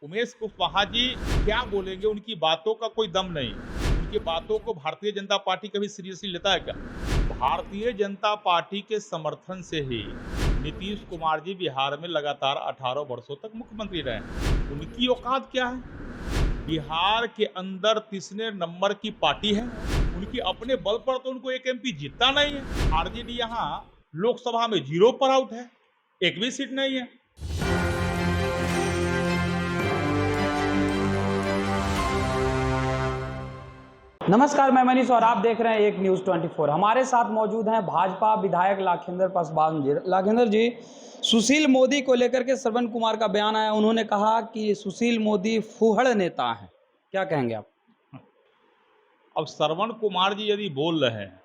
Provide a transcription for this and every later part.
उमेश कुशवाहा जी क्या बोलेंगे, उनकी बातों का कोई दम नहीं। उनकी बातों को भारतीय जनता पार्टी कभी सीरियसली लेता है क्या? भारतीय जनता पार्टी के समर्थन से ही नीतीश कुमार जी बिहार में लगातार 18 वर्षों तक मुख्यमंत्री रहे हैं। उनकी औकात क्या है? बिहार के अंदर तीसरे नंबर की पार्टी है। उनकी अपने बल पर तो उनको एक एमपी जीतता नहीं है। आरजेडी यहाँ लोकसभा में 0 पर आउट है, एक भी सीट नहीं है। नमस्कार, मैं मनीष और आप देख रहे हैं एक न्यूज़ 24। हमारे साथ मौजूद हैं भाजपा विधायक लाखेंद्र पासवान जी। लाखेंद्र जी, सुशील मोदी को लेकर के श्रवण कुमार का बयान आया। उन्होंने कहा कि सुशील मोदी फूहड़ नेता हैं। क्या कहेंगे आप? अब श्रवण कुमार जी यदि बोल रहे हैं,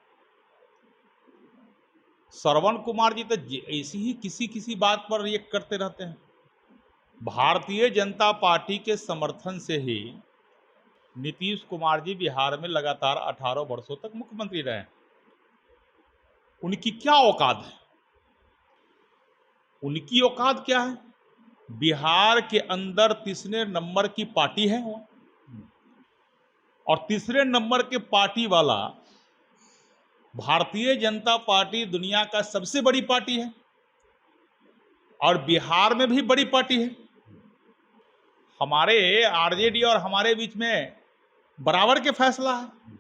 श्रवण कुमार जी तो ऐसी ही किसी किसी बात पर रिएक्ट करते रहते हैं। भारतीय जनता पार्टी के समर्थन से ही नीतीश कुमार जी बिहार में लगातार 18 वर्षों तक मुख्यमंत्री रहे। उनकी क्या औकात है? उनकी औकात क्या है? बिहार के अंदर तीसरे नंबर की पार्टी है वो, और तीसरे नंबर के पार्टी वाला भारतीय जनता पार्टी दुनिया का सबसे बड़ी पार्टी है और बिहार में भी बड़ी पार्टी है। हमारे आरजेडी और हमारे बीच में बराबर के फैसला है।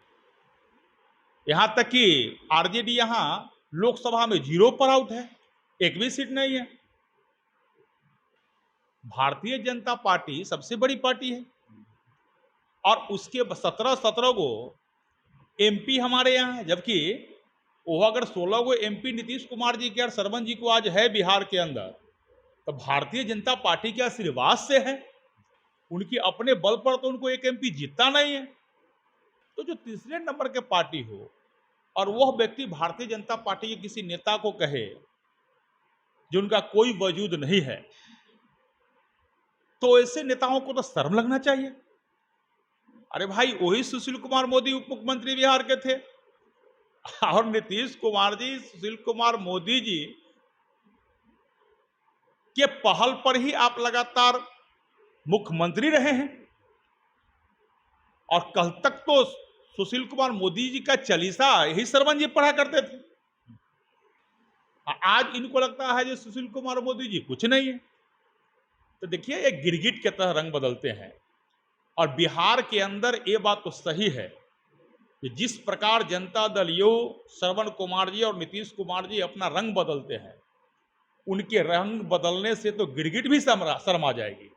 यहां तक कि आरजेडी यहां लोकसभा में 0 पर आउट है, एक भी सीट नहीं है। भारतीय जनता पार्टी सबसे बड़ी पार्टी है और उसके 17 गो एमपी हमारे यहाँ है, जबकि वो अगर 16 गो एमपी नीतीश कुमार जी के और श्रवण जी को आज है बिहार के अंदर, तो भारतीय जनता पार्टी के आशीर्वाद से है। उनकी अपने बल पर तो उनको एक एमपी जीतता नहीं है। तो जो तीसरे नंबर के पार्टी हो और वह व्यक्ति भारतीय जनता पार्टी के किसी नेता को कहे जिनका कोई वजूद नहीं है, तो ऐसे नेताओं को तो शर्म लगना चाहिए। अरे भाई, वही सुशील कुमार मोदी उप मुख्यमंत्री बिहार के थे और नीतीश कुमार जी सुशील कुमार मोदी जी के पहल पर ही आप लगातार मुख्यमंत्री रहे हैं। और कल तक तो सुशील कुमार मोदी जी का चालीसा यही श्रवण जी पढ़ा करते थे। आज इनको लगता है जो सुशील कुमार मोदी जी कुछ नहीं है। तो देखिए, एक गिरगिट के तरह रंग बदलते हैं। और बिहार के अंदर ये बात तो सही है कि जिस प्रकार जनता दल यू, श्रवण कुमार जी और नीतीश कुमार जी अपना रंग बदलते हैं, उनके रंग बदलने से तो गिरगिट भी शर्मा जाएगी।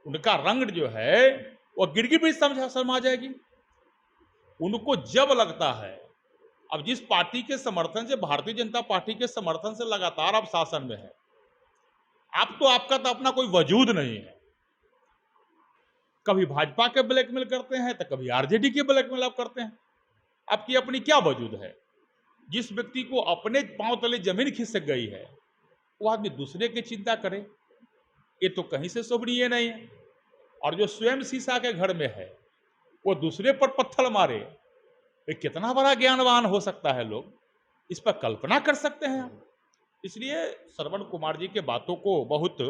उनका रंग जो है वो गिरगिट भी शर्मा जाएगी। उनको जब लगता है, अब जिस पार्टी के समर्थन से, भारतीय जनता पार्टी के समर्थन से लगातार आप शासन में है, आपका तो अपना कोई वजूद नहीं है। कभी भाजपा के ब्लैकमेल करते हैं तो कभी आरजेडी के ब्लैकमेल आप करते हैं। आपकी अपनी क्या वजूद है? जिस व्यक्ति को अपने पांव तले जमीन खिसक गई है, वो आदमी दूसरे की चिंता करे, ये तो कहीं से शोभनीय नहीं है। और जो स्वयं शीशा के घर में है, वो दूसरे पर पत्थर मारे, ये कितना बड़ा ज्ञानवान हो सकता है? लोग इस पर कल्पना कर सकते हैं। इसलिए श्रवण कुमार जी के बातों को बहुत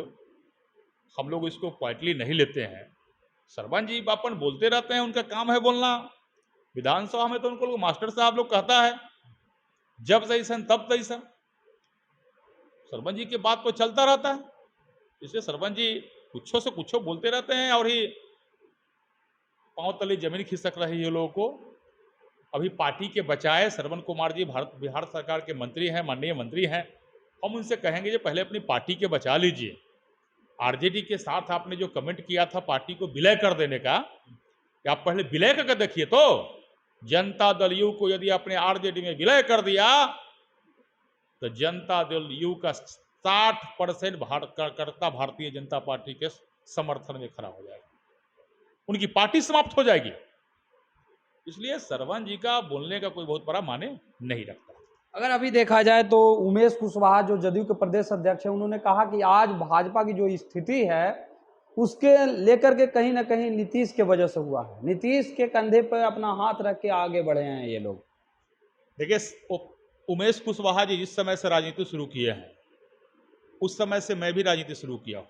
हम लोग इसको पॉइंटली नहीं लेते हैं। श्रवण जी अपन बोलते रहते हैं, उनका काम है बोलना। विधानसभा में तो उनको लोग मास्टर साहब लोग कहता है, जब तैसन तब तैसन। श्रवण जी की बात तो चलता रहता है। इसलिए श्रवण जी कुछो से कुछो बोलते रहते हैं और ही पांव तले जमीन खिसक रही है लोगों को। अभी पार्टी के बचाए श्रवण कुमार जी बिहार सरकार के मंत्री हैं, माननीय मंत्री हैं। हम उनसे कहेंगे जो पहले अपनी पार्टी के बचा लीजिए। आरजेडी के साथ आपने जो कमेंट किया था पार्टी को विलय कर देने का, आप पहले विलय करके देखिए। तो जनता दल यू को यदि आपने आरजेडी में विलय कर दिया तो जनता दल यू का 60% कार्यकर्ता भारतीय जनता पार्टी के समर्थन में खड़ा हो जाएगा, उनकी पार्टी समाप्त हो जाएगी। इसलिए श्रवण जी का बोलने का कोई बहुत बड़ा माने नहीं रखता। अगर अभी देखा जाए तो उमेश कुशवाहा जो जदयू के प्रदेश अध्यक्ष है, उन्होंने कहा कि आज भाजपा की जो स्थिति है उसके लेकर के कहीं ना कहीं नीतीश के वजह से हुआ है। नीतीश के कंधे पर अपना हाथ रख के आगे बढ़े हैं ये लोग। देखिए, उमेश कुशवाहा जी जिस समय से राजनीति शुरू किए हैं, उस समय से मैं भी राजनीति शुरू किया।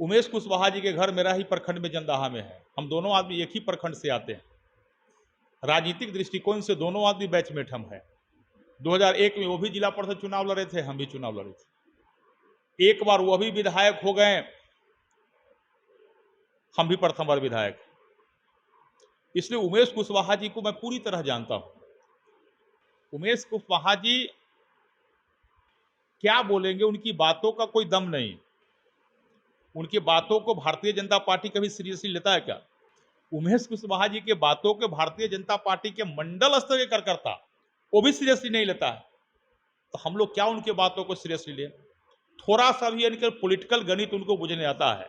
उमेश कुशवाहा जी के घर मेरा ही प्रखंड में जंदाहा में है। हम दोनों आदमी एक ही प्रखंड से आते हैं। राजनीतिक दृष्टिकोण से दोनों आदमी बैचमेट हम हैं। 2001 में वो भी जिला परिषद चुनाव लड़े थे, हम भी चुनाव लड़े थे। एक बार वो भी विधायक हो गए, हम भी प्रथम बार विधायक। इसलिए उमेश कुशवाहा जी को मैं पूरी तरह जानता हूं। उमेश कुशवाहा जी क्या बोलेंगे, उनकी बातों का कोई दम नहीं। उनकी बातों को भारतीय जनता पार्टी कभी सीरियसली लेता है क्या? उमेश कुशवाहा जी के बातों के भारतीय जनता पार्टी के मंडल स्तर के कार्यकर्ता वो भी सीरियसली नहीं लेता है, तो हम लोग क्या उनके बातों को सीरियसली ले? थोड़ा सा भी इनका पॉलिटिकल गणित उनको बुझने आता है,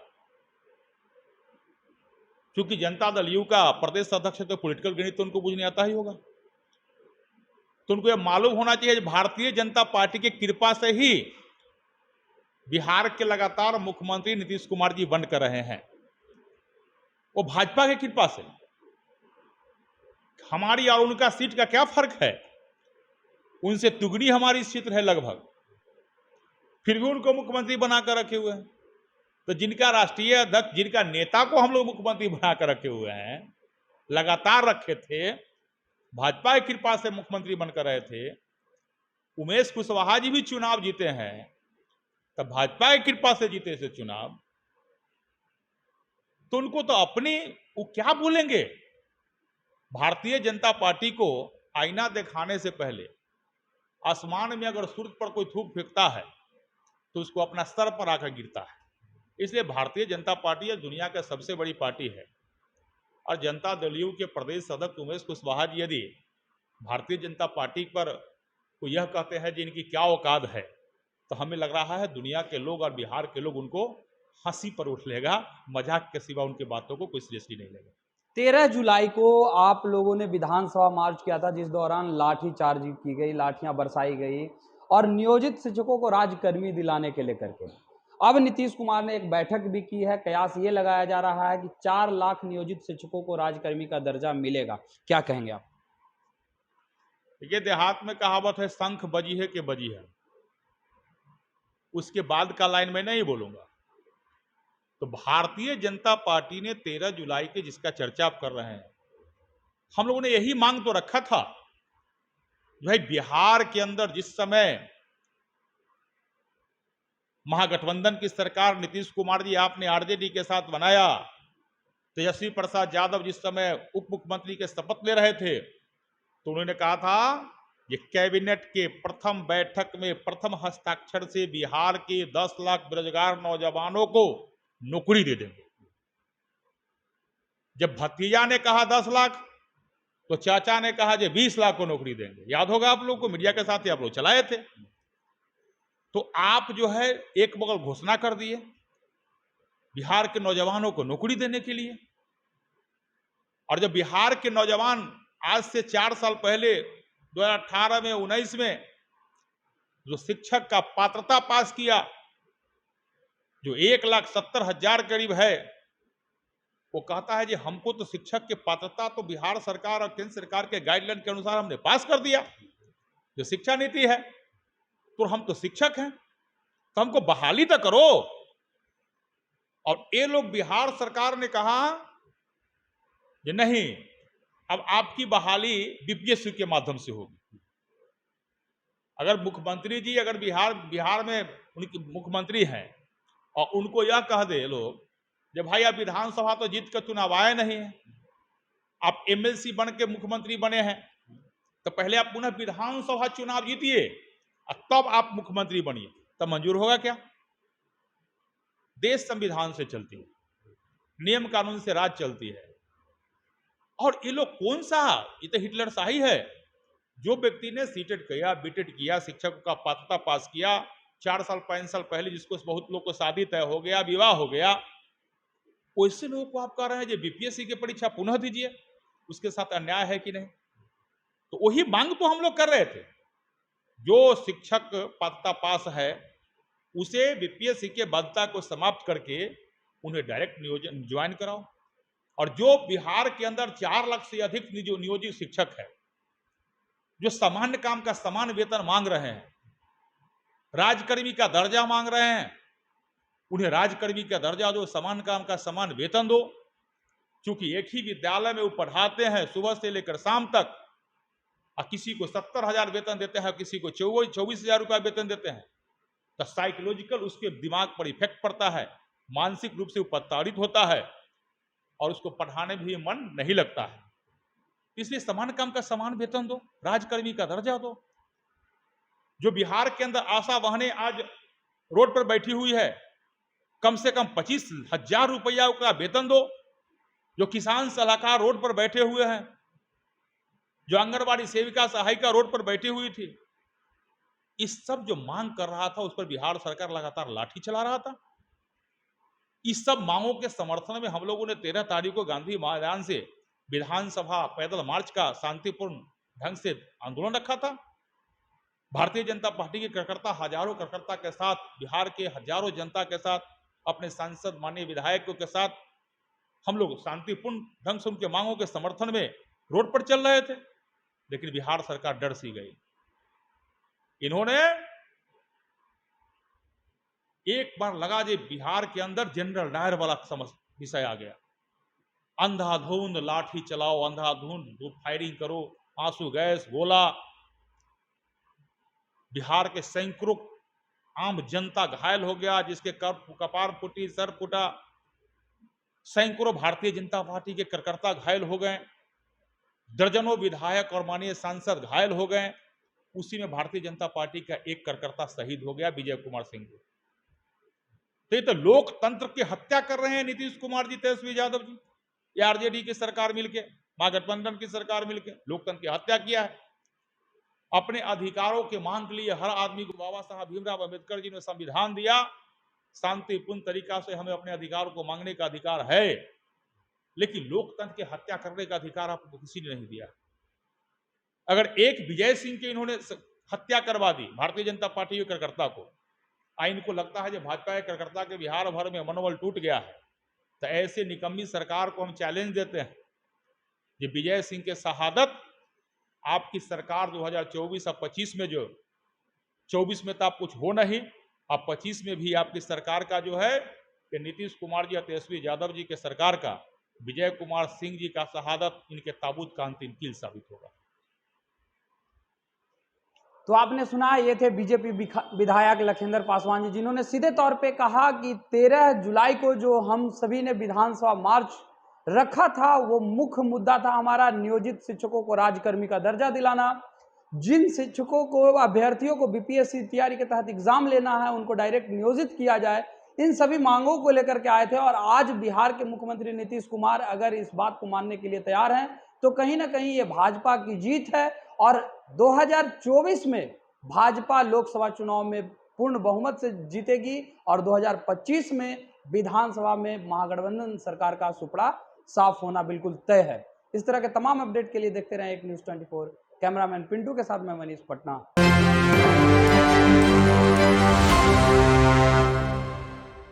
क्योंकि जनता दल यू का प्रदेश अध्यक्ष तो पॉलिटिकल गणित तो उनको बुझने आता ही होगा। तो उनको यह मालूम होना चाहिए भारतीय जनता पार्टी की कृपा से ही बिहार के लगातार मुख्यमंत्री नीतीश कुमार जी बन कर रहे हैं। वो भाजपा की कृपा से। हमारी और उनका सीट का क्या फर्क है? उनसे दुगनी हमारी सीट है लगभग, फिर भी उनको मुख्यमंत्री बनाकर रखे हुए हैं। तो जिनका राष्ट्रीय अध्यक्ष, जिनका नेता को हम लोग मुख्यमंत्री बनाकर रखे हुए हैं, लगातार रखे थे, भाजपा की कृपा से मुख्यमंत्री बनकर रहे थे। उमेश कुशवाहा जी भी चुनाव जीते हैं, तब भाजपा की कृपा से जीते थे चुनाव। तो उनको तो अपनी वो क्या बोलेंगे? भारतीय जनता पार्टी को आईना दिखाने से पहले आसमान में अगर सूर्य पर कोई थूक फेंकता है तो उसको अपना सर पर आकर गिरता है। इसलिए भारतीय जनता पार्टी दुनिया की सबसे बड़ी पार्टी है, और जनता दल यू के प्रदेश अध्यक्ष उमेश कुशवाहा जी यदि भारतीय जनता पार्टी पर को यह कहते हैं कि इनकी क्या औकात है, तो हमें लग रहा है दुनिया के लोग और बिहार के लोग उनको हंसी पर उठ लेगा, मजाक के सिवा उनकी बातों को कोई सीरियसली नहीं लेगा। 13 जुलाई को आप लोगों ने विधानसभा मार्च किया था, जिस दौरान लाठी चार्ज की गई, लाठियां बरसाई गई और नियोजित शिक्षकों को राजकर्मी दिलाने के लेकर के। अब नीतीश कुमार ने एक बैठक भी की है। कयास ये लगाया जा रहा है कि 4 लाख नियोजित शिक्षकों को राजकर्मी का दर्जा मिलेगा। क्या कहेंगे आप? ये देहात में कहावत है, शंख बजी है कि बजी है। उसके बाद का लाइन मैं नहीं बोलूंगा। तो भारतीय जनता पार्टी ने 13 जुलाई के जिसका चर्चा आप कर रहे हैं, हम लोगों ने यही मांग तो रखा था। भाई बिहार के अंदर जिस समय महागठबंधन की सरकार नीतीश कुमार जी आपने आरजेडी के साथ बनाया, तेजस्वी प्रसाद यादव जिस समय उप मुख्यमंत्री के शपथ ले रहे थे, तो उन्होंने कहा था ये कैबिनेट के प्रथम बैठक में प्रथम हस्ताक्षर से बिहार के 10 लाख बेरोजगार नौजवानों को नौकरी दे देंगे। जब भतीजा ने कहा 10 लाख, तो चाचा ने कहा कि 20 लाख को नौकरी देंगे। याद होगा आप लोग को, मीडिया के साथ ही आप लोग चलाए थे। तो आप जो है एक बगल घोषणा कर दिए बिहार के नौजवानों को नौकरी देने के लिए, और जब बिहार के नौजवान आज से 4 साल पहले 2018 में 19 में जो शिक्षक का पात्रता पास किया, जो 1,70,000 करीब है, वो कहता है कि हमको तो शिक्षक के पात्रता तो बिहार सरकार और केंद्र सरकार के गाइडलाइन के अनुसार हमने पास कर दिया, जो शिक्षा नीति है, तो हम तो शिक्षक हैं, तो हमको बहाली तो करो। और ये लोग बिहार सरकार ने कहा कि नहीं, अब आपकी बहाली बीपीएससी के माध्यम से होगी। अगर मुख्यमंत्री जी अगर बिहार में उनकी मुख्यमंत्री हैं और उनको यह कह दे लोग, जब भाई आप विधानसभा तो जीत कर चुनाव आए नहीं है, आप एमएलसी बन के मुख्यमंत्री बने हैं, तो पहले आप पुनः विधानसभा चुनाव जीतिए और तब आप मुख्यमंत्री बनिए, तब मंजूर होगा क्या? देश संविधान से चलती है, नियम कानून से राज चलती है। और ये लोग कौन सा, ये तो हिटलर शाही है। जो व्यक्ति ने सीटेट किया, बीटेट किया, शिक्षक का पात्रता पास किया, 4 साल 5 साल पहले जिसको बहुत लोग को शादी तय हो गया, विवाह हो गया, वैसे लोगों को आप कह रहे हैं कि बीपीएससी की परीक्षा पुनः दीजिए, उसके साथ अन्याय है कि नहीं? तो वही मांग तो हम लोग कर रहे थे। जो शिक्षक पात्रता पास है उसे बीपीएससी के बाध्यता को समाप्त करके उन्हें डायरेक्ट नियोजन ज्वाइन कराओ। और जो बिहार के अंदर 4 लाख से अधिक नियोजित शिक्षक है, जो सामान्य काम का समान वेतन मांग रहे हैं, राजकर्मी का दर्जा मांग रहे हैं, उन्हें राजकर्मी का दर्जा दो, समान काम का समान वेतन दो। क्योंकि एक ही विद्यालय में वो पढ़ाते हैं सुबह से लेकर शाम तक, और किसी को 70,000 वेतन देते हैं, किसी को 24,000 रुपया वेतन देते हैं, तो साइकोलॉजिकल उसके दिमाग पर इफेक्ट पड़ता है, मानसिक रूप से वो प्रताड़ित होता है और उसको पढ़ाने में भी मन नहीं लगता है। इसलिए समान काम का समान वेतन दो, राजकर्मी का दर्जा दो। जो बिहार के अंदर आशा बहनें आज रोड पर बैठी हुई है, कम से कम 25,000 रुपया का वेतन दो। जो किसान सलाहकार रोड पर बैठे हुए हैं, जो आंगनबाड़ी सेविका सहायिका रोड पर बैठी हुई थी, इस सब जो मांग कर रहा था उस पर बिहार सरकार लगातार लाठी चला रहा था। इस सब मांगों के समर्थन में हम लोगों ने 13 तारीख को गांधी मैदान से विधानसभा पैदल मार्च का शांतिपूर्ण ढंग से आंदोलन रखा था। भारतीय जनता पार्टी के कार्यकर्ता, हजारों कार्यकर्ता के साथ, बिहार के हजारों जनता के साथ, अपने सांसद माननीय विधायकों के साथ हम लोग शांतिपूर्ण ढंग से उनके मांगों के समर्थन में रोड पर चल रहे थे। लेकिन बिहार सरकार डर सी गई। इन्होंने एक बार लगा जे बिहार के अंदर जनरल डायर वाला विषय आ गया, अंधाधुंध लाठी चलाओ, अंधाधुंध फायरिंग करो, आंसू गैस गोला। बिहार के सैकड़ों आम जनता घायल हो गया, जिसके कपार फूटी, सर फूटा। सैकड़ों भारतीय जनता पार्टी के कार्यकर्ता घायल हो गए, दर्जनों विधायक और माननीय सांसद घायल हो गए। उसी में भारतीय जनता पार्टी का एक कार्यकर्ता शहीद हो गया, विजय कुमार सिंह। तो ये तो लोकतंत्र की हत्या कर रहे हैं नीतीश कुमार जी, तेजस्वी यादव जी, या आरजेडी की सरकार मिलके, महागठबंधन की सरकार मिलके लोकतंत्र की हत्या किया है। अपने अधिकारों के मांग के लिए हर आदमी को बाबा साहब भीमराव अंबेडकर जी ने संविधान दिया, शांतिपूर्ण तरीका से हमें अपने अधिकारों को मांगने का अधिकार है, लेकिन लोकतंत्र की हत्या करने का अधिकार आपको किसी ने नहीं दिया। अगर एक विजय सिंह के इन्होंने हत्या करवा दी भारतीय जनता पार्टी के कार्यकर्ता को, इनको लगता है कि भाजपा के कार्यकर्ता के बिहार भर में मनोबल टूट गया है, तो ऐसे निकम्मी सरकार को हम चैलेंज देते हैं कि विजय सिंह के शहादत आपकी सरकार 2024 और 25 में, जो 24 में तो आप कुछ हो नहीं, अब 25 में भी आपकी सरकार का जो है कि नीतीश कुमार जी और तेजस्वी यादव जी के सरकार का विजय कुमार सिंह जी का शहादत इनके ताबूत का अंतिम कील साबित होगा। तो आपने सुना, ये थे बीजेपी विधायक लखिंदर पासवान जी, जिन्होंने सीधे तौर पे कहा कि 13 जुलाई को जो हम सभी ने विधानसभा मार्च रखा था, वो मुख्य मुद्दा था हमारा नियोजित शिक्षकों को राजकर्मी का दर्जा दिलाना। जिन शिक्षकों को, अभ्यर्थियों को बीपीएससी तैयारी के तहत एग्जाम लेना है, उनको डायरेक्ट नियोजित किया जाए। इन सभी मांगों को लेकर के आए थे और आज बिहार के मुख्यमंत्री नीतीश कुमार अगर इस बात को मानने के लिए तैयार हैं, तो कहीं ना कहीं ये भाजपा की जीत है और 2024 में भाजपा लोकसभा चुनाव में पूर्ण बहुमत से जीतेगी और 2025 में विधानसभा में महागठबंधन सरकार का सुपड़ा साफ होना बिल्कुल तय है। इस तरह के तमाम अपडेट के लिए देखते रहें एक न्यूज़ 24। कैमरामैन पिंटू के साथ मैं मनीष, पटना।